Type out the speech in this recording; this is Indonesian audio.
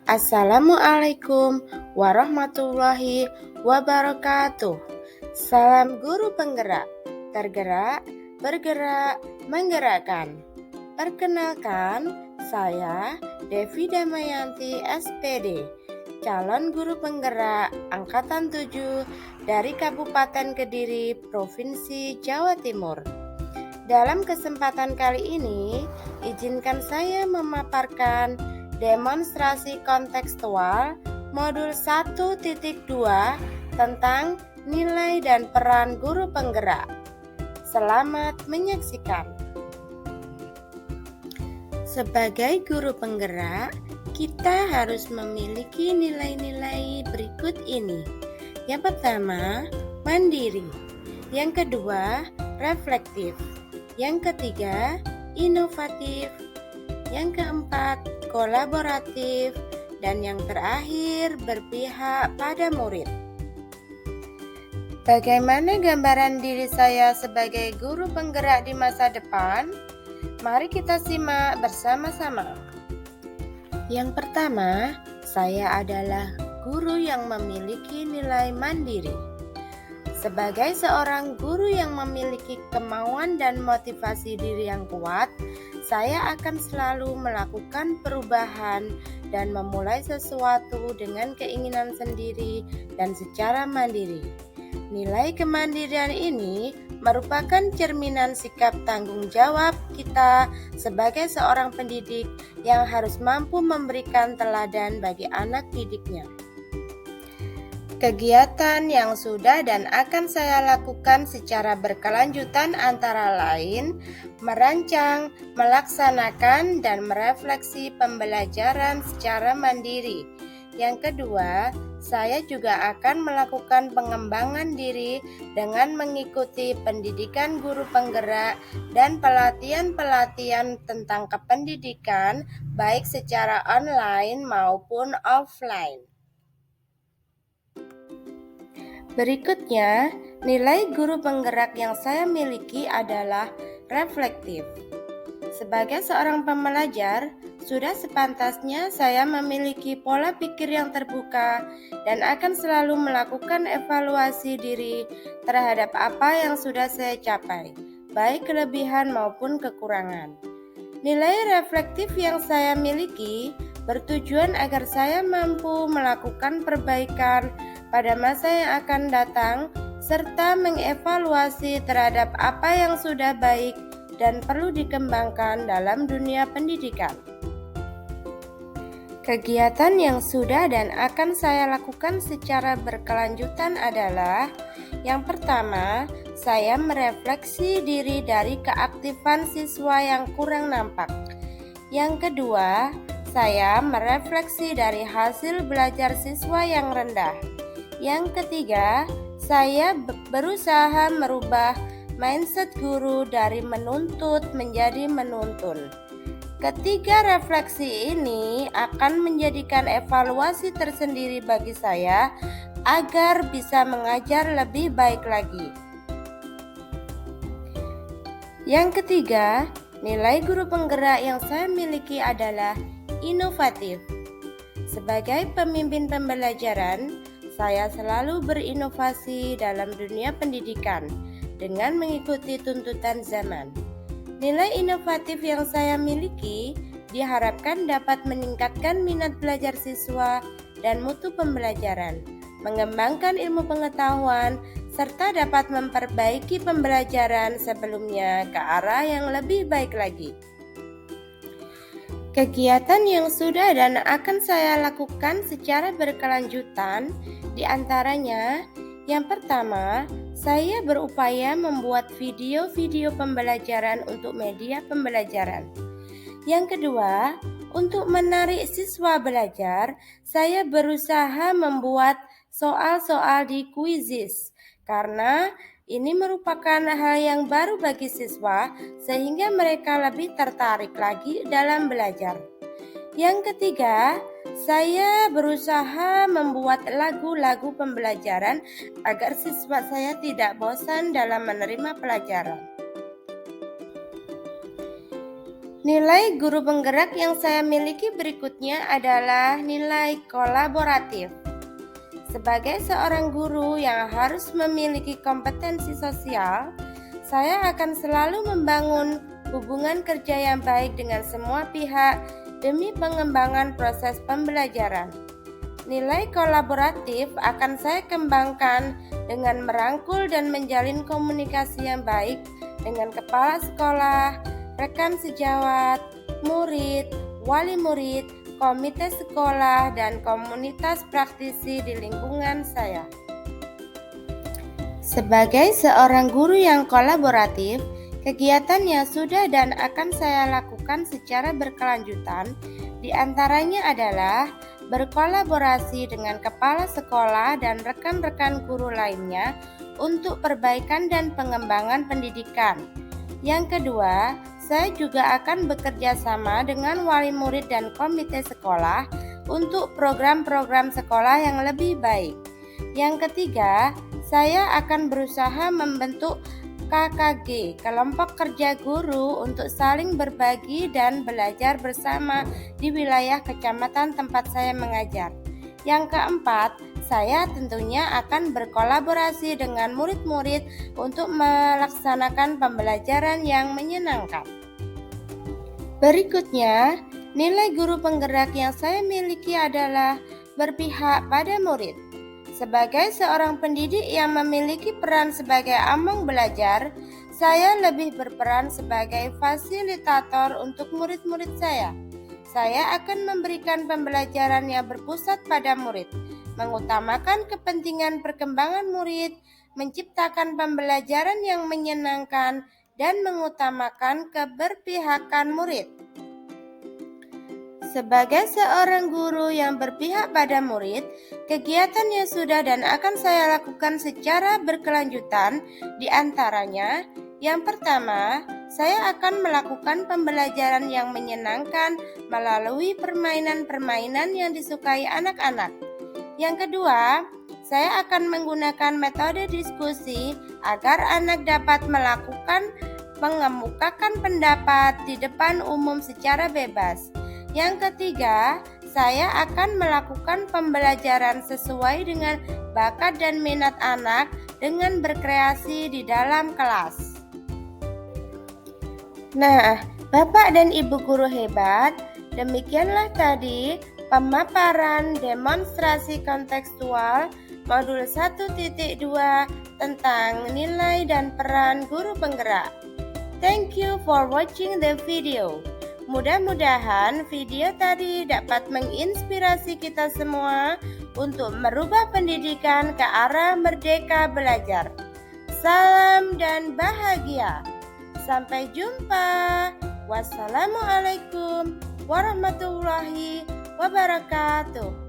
Assalamualaikum warahmatullahi wabarakatuh. Salam guru penggerak, tergerak, bergerak, menggerakkan. Perkenalkan, saya Devi Damayanti SPD, calon guru penggerak Angkatan 7 dari Kabupaten Kediri, Provinsi Jawa Timur. Dalam kesempatan kali ini, izinkan saya memaparkan demonstrasi kontekstual modul 1.2 tentang nilai dan peran guru penggerak. Selamat menyaksikan. Sebagai guru penggerak, kita harus memiliki nilai-nilai berikut ini. Yang pertama, mandiri. Yang kedua, reflektif. Yang ketiga, inovatif. Yang keempat, kolaboratif. Dan yang terakhir, berpihak pada murid. Bagaimana gambaran diri saya sebagai guru penggerak di masa depan? Mari kita simak bersama-sama. Yang pertama, saya adalah guru yang memiliki nilai mandiri. Sebagai seorang guru yang memiliki kemauan dan motivasi diri yang kuat, saya akan selalu melakukan perubahan dan memulai sesuatu dengan keinginan sendiri dan secara mandiri. Nilai kemandirian ini merupakan cerminan sikap tanggung jawab kita sebagai seorang pendidik yang harus mampu memberikan teladan bagi anak didiknya. Kegiatan yang sudah dan akan saya lakukan secara berkelanjutan antara lain merancang, melaksanakan, dan merefleksi pembelajaran secara mandiri. Yang kedua, saya juga akan melakukan pengembangan diri dengan mengikuti pendidikan guru penggerak dan pelatihan-pelatihan tentang kependidikan baik secara online maupun offline. Berikutnya, nilai guru penggerak yang saya miliki adalah reflektif. Sebagai seorang pembelajar, sudah sepantasnya saya memiliki pola pikir yang terbuka dan akan selalu melakukan evaluasi diri terhadap apa yang sudah saya capai, baik kelebihan maupun kekurangan. Nilai reflektif yang saya miliki bertujuan agar saya mampu melakukan perbaikan pada masa yang akan datang serta mengevaluasi terhadap apa yang sudah baik dan perlu dikembangkan dalam dunia pendidikan. Kegiatan yang sudah dan akan saya lakukan secara berkelanjutan adalah: yang pertama, saya merefleksi diri dari keaktifan siswa yang kurang nampak. Yang kedua, saya merefleksi dari hasil belajar siswa yang rendah. Yang ketiga, saya berusaha merubah mindset guru dari menuntut menjadi menuntun. Ketiga refleksi ini akan menjadikan evaluasi tersendiri bagi saya agar bisa mengajar lebih baik lagi. Yang ketiga, nilai guru penggerak yang saya miliki adalah inovatif. Sebagai pemimpin pembelajaran, saya selalu berinovasi dalam dunia pendidikan dengan mengikuti tuntutan zaman. Nilai inovatif yang saya miliki diharapkan dapat meningkatkan minat belajar siswa dan mutu pembelajaran, mengembangkan ilmu pengetahuan, serta dapat memperbaiki pembelajaran sebelumnya ke arah yang lebih baik lagi. Kegiatan yang sudah dan akan saya lakukan secara berkelanjutan diantaranya: yang pertama, saya berupaya membuat video-video pembelajaran untuk media pembelajaran. Yang kedua, untuk menarik siswa belajar, saya berusaha membuat soal-soal di Quizizz karena ini merupakan hal yang baru bagi siswa sehingga mereka lebih tertarik lagi dalam belajar. Yang ketiga, saya berusaha membuat lagu-lagu pembelajaran agar siswa saya tidak bosan dalam menerima pelajaran. Nilai guru penggerak yang saya miliki berikutnya adalah nilai kolaboratif. Sebagai seorang guru yang harus memiliki kompetensi sosial, saya akan selalu membangun hubungan kerja yang baik dengan semua pihak demi pengembangan proses pembelajaran. Nilai kolaboratif akan saya kembangkan dengan merangkul dan menjalin komunikasi yang baik dengan kepala sekolah, rekan sejawat, murid, wali murid, komite sekolah, dan komunitas praktisi di lingkungan saya. Sebagai seorang guru yang kolaboratif, kegiatan yang sudah dan akan saya lakukan secara berkelanjutan diantaranya adalah berkolaborasi dengan kepala sekolah dan rekan-rekan guru lainnya untuk perbaikan dan pengembangan pendidikan. Yang kedua, saya juga akan bekerja sama dengan wali murid dan komite sekolah untuk program-program sekolah yang lebih baik. Yang ketiga, saya akan berusaha membentuk KKG, kelompok kerja guru, untuk saling berbagi dan belajar bersama di wilayah kecamatan tempat saya mengajar. Yang keempat, saya tentunya akan berkolaborasi dengan murid-murid untuk melaksanakan pembelajaran yang menyenangkan. Berikutnya, nilai guru penggerak yang saya miliki adalah berpihak pada murid. Sebagai seorang pendidik yang memiliki peran sebagai among belajar, saya lebih berperan sebagai fasilitator untuk murid-murid saya. Saya akan memberikan pembelajaran yang berpusat pada murid, mengutamakan kepentingan perkembangan murid, menciptakan pembelajaran yang menyenangkan, dan mengutamakan keberpihakan murid. Sebagai seorang guru yang berpihak pada murid, kegiatan yang sudah dan akan saya lakukan secara berkelanjutan diantaranya, yang pertama, saya akan melakukan pembelajaran yang menyenangkan melalui permainan-permainan yang disukai anak-anak. Yang kedua, saya akan menggunakan metode diskusi agar anak dapat mengemukakan pendapat di depan umum secara bebas. Yang ketiga, saya akan melakukan pembelajaran sesuai dengan bakat dan minat anak dengan berkreasi di dalam kelas. Nah, Bapak dan Ibu guru hebat, demikianlah tadi pemaparan demonstrasi kontekstual modul 1.2 tentang nilai dan peran guru penggerak. Thank you for watching the video. Mudah-mudahan video tadi dapat menginspirasi kita semua untuk merubah pendidikan ke arah merdeka belajar. Salam dan bahagia. Sampai jumpa. Wassalamualaikum warahmatullahi wabarakatuh.